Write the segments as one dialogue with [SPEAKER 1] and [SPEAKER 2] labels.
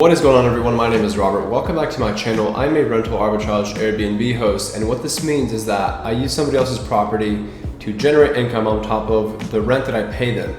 [SPEAKER 1] What is going on, everyone? My name is Robert. Welcome back to my channel. I'm a rental arbitrage Airbnb host, and what this means is that I use somebody else's property to generate income on top of the rent that I pay them.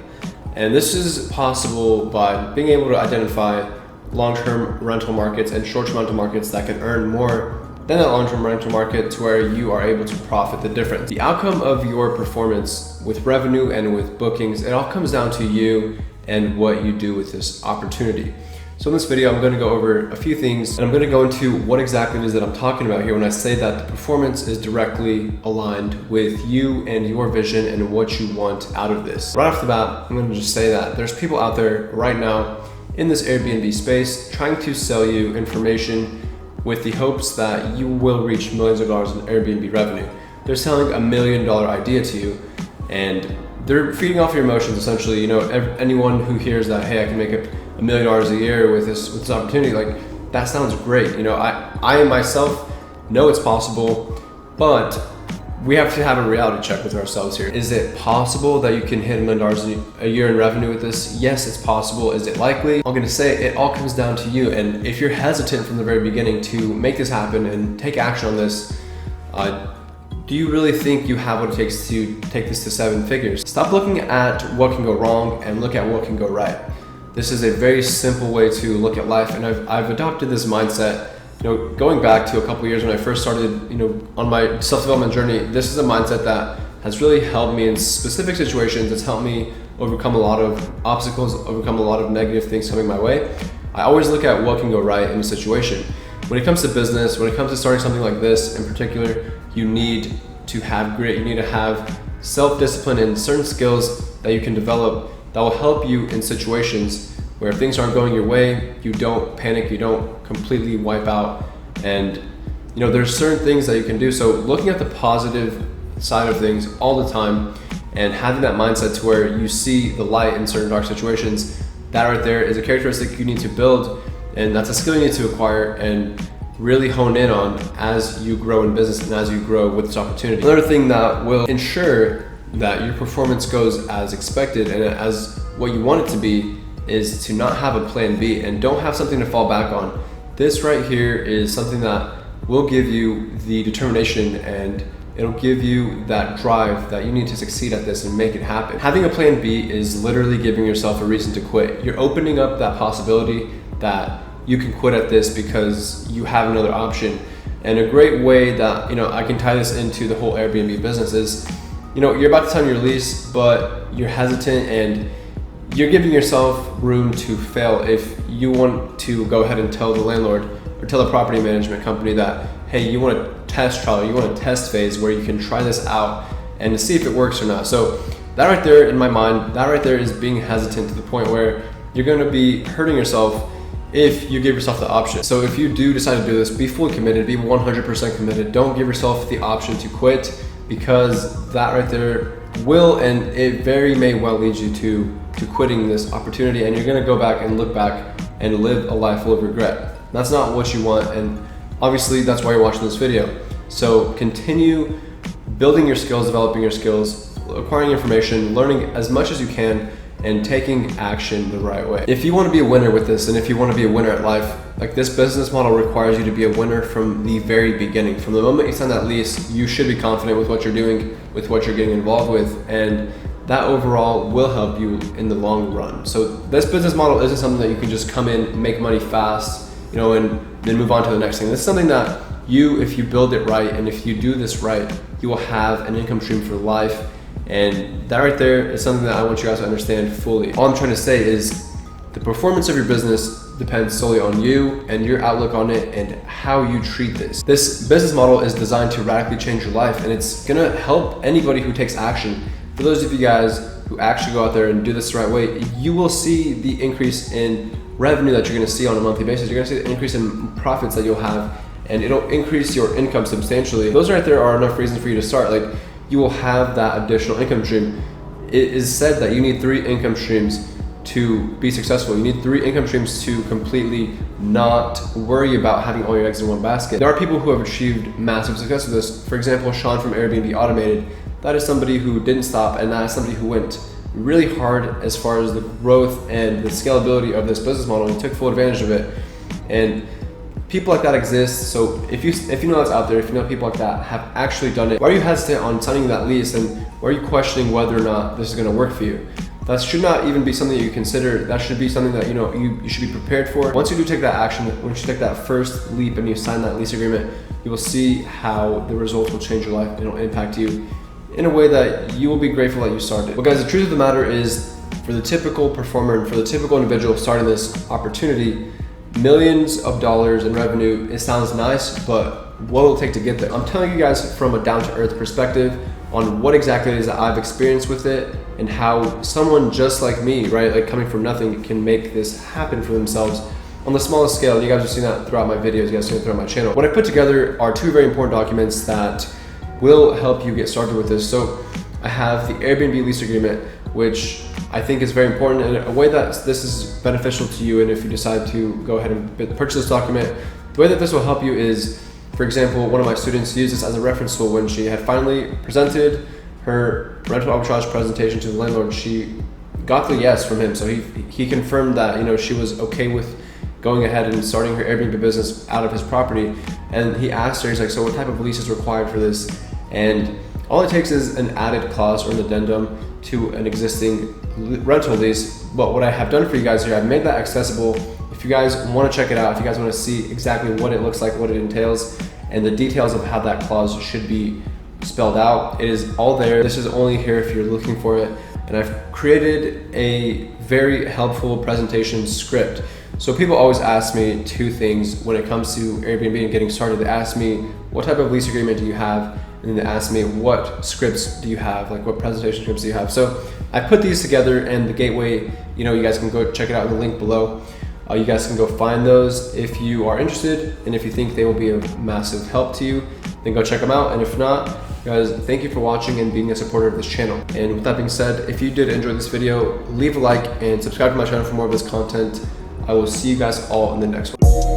[SPEAKER 1] And this is possible by being able to identify long-term rental markets and short-term rental markets that can earn more than that long-term rental market, to where you are able to profit the difference. The outcome of your performance with revenue and with bookings, it all comes down to you and what you do with this opportunity. So in this video, I'm going to go over a few things, and I'm going to go into what exactly it is that I'm talking about here when I say that the performance is directly aligned with you and your vision and what you want out of this. Right off the bat, I'm going to just say that there's people out there right now in this Airbnb space trying to sell you information with the hopes that you will reach millions of dollars in Airbnb revenue. They're selling $1 million idea to you, and they're feeding off your emotions essentially. You know, anyone who hears that, hey, I can make $1 million a year with this opportunity, like, that sounds great. You know, I myself know it's possible, but we have to have a reality check with ourselves here. Is it possible that you can hit $1 million a year in revenue with this? Yes, it's possible. Is it likely? I'm gonna say it all comes down to you. And if you're hesitant from the very beginning to make this happen and take action on this, do you really think you have what it takes to take this to 7 figures? Stop looking at what can go wrong and look at what can go right. This is a very simple way to look at life, and I've adopted this mindset. You know, going back to a couple years when I first started, you know, on my self-development journey, this is a mindset that has really helped me in specific situations. It's helped me overcome a lot of obstacles, overcome a lot of negative things coming my way. I always look at what can go right in a situation. When it comes to business, when it comes to starting something like this in particular, you need to have grit, you need to have self-discipline and certain skills that you can develop that will help you in situations where if things aren't going your way, you don't panic, you don't completely wipe out. And you know, there's certain things that you can do. So looking at the positive side of things all the time and having that mindset to where you see the light in certain dark situations, that right there is a characteristic you need to build, and that's a skill you need to acquire and really hone in on as you grow in business and as you grow with this opportunity. Another thing that will ensure that your performance goes as expected and as what you want it to be is to not have a plan B and don't have something to fall back on. This right here is something that will give you the determination, and it'll give you that drive that you need to succeed at this and make it happen. Having a plan B is literally giving yourself a reason to quit. You're opening up that possibility that you can quit at this because you have another option. And a great way that, you know, I can tie this into the whole Airbnb business is, you know, you're about to sign your lease, but you're hesitant and you're giving yourself room to fail if you want to go ahead and tell the landlord or tell the property management company that, hey, you want a test trial, you want a test phase where you can try this out and to see if it works or not. So that right there, in my mind, that right there is being hesitant to the point where you're going to be hurting yourself if you give yourself the option. So if you do decide to do this, be fully committed, be 100% committed. Don't give yourself the option to quit, because that right there will, and it very may well lead you to quitting this opportunity, and you're gonna go back and look back and live a life full of regret. That's not what you want, and obviously that's why you're watching this video. So continue building your skills, developing your skills, acquiring information, learning as much as you can, and taking action the right way. If you want to be a winner with this, and if you want to be a winner at life, like, this business model requires you to be a winner from the very beginning. From the moment you sign that lease, you should be confident with what you're doing, with what you're getting involved with, and that overall will help you in the long run. So this business model isn't something that you can just come in, make money fast, you know, and then move on to the next thing. This is something that you, if you build it right, and if you do this right, you will have an income stream for life. And that right there is something that I want you guys to understand fully. All I'm trying to say is the performance of your business depends solely on you and your outlook on it and how you treat this. This business model is designed to radically change your life, and it's gonna help anybody who takes action. For those of you guys who actually go out there and do this the right way, you will see the increase in revenue that you're gonna see on a monthly basis. You're gonna see the increase in profits that you'll have, and it'll increase your income substantially. Those right there are enough reasons for you to start. Like, you will have that additional income stream. It is said that you need 3 income streams to be successful. You need 3 income streams to completely not worry about having all your eggs in one basket. There are people who have achieved massive success with this. For example, Sean from Airbnb Automated, that is somebody who didn't stop, and that is somebody who went really hard as far as the growth and the scalability of this business model. He took full advantage of it. And people like that exist. So if you know that's out there, if you know people like that have actually done it, why are you hesitant on signing that lease, and why are you questioning whether or not this is going to work for you? That should not even be something that you consider. That should be something that you should be prepared for. Once you do take that action, once you take that first leap and you sign that lease agreement, you will see how the results will change your life and it'll impact you in a way that you will be grateful that you started. But guys, the truth of the matter is, for the typical performer and for the typical individual starting this opportunity, millions of dollars in revenue, it sounds nice, but what will it take to get there? I'm telling you guys from a down-to-earth perspective on what exactly it is that I've experienced with it, and how someone just like me, right, like coming from nothing, can make this happen for themselves on the smallest scale. And you guys have seen that throughout my videos, you guys have seen it throughout my channel. What I put together are two very important documents that will help you get started with this. So I have the Airbnb lease agreement, which I think is very important in a way that this is beneficial to you. And if you decide to go ahead and purchase this document, the way that this will help you is, for example, one of my students used this as a reference tool when she had finally presented her rental arbitrage presentation to the landlord. She got the yes from him. So he confirmed that, she was okay with going ahead and starting her Airbnb business out of his property. And he asked her, he's like, so what type of lease is required for this? And all it takes is an added clause or an addendum to an existing rental lease. But what I have done for you guys here, I've made that accessible. If you guys want to check it out, if you guys want to see exactly what it looks like, what it entails, and the details of how that clause should be spelled out, it is all there. This is only here if you're looking for it. And I've created a very helpful presentation script. So people always ask me two things when it comes to Airbnb and getting started. They ask me, what type of lease agreement do you have? And then they ask me, what scripts do you have? Like, what presentation scripts do you have? So I put these together, and the gateway, you guys can go check it out in the link below. You guys can go find those if you are interested, and if you think they will be a massive help to you, then go check them out. And if not, guys, thank you for watching and being a supporter of this channel. And with that being said, if you did enjoy this video, leave a like and subscribe to my channel for more of this content. I will see you guys all in the next one.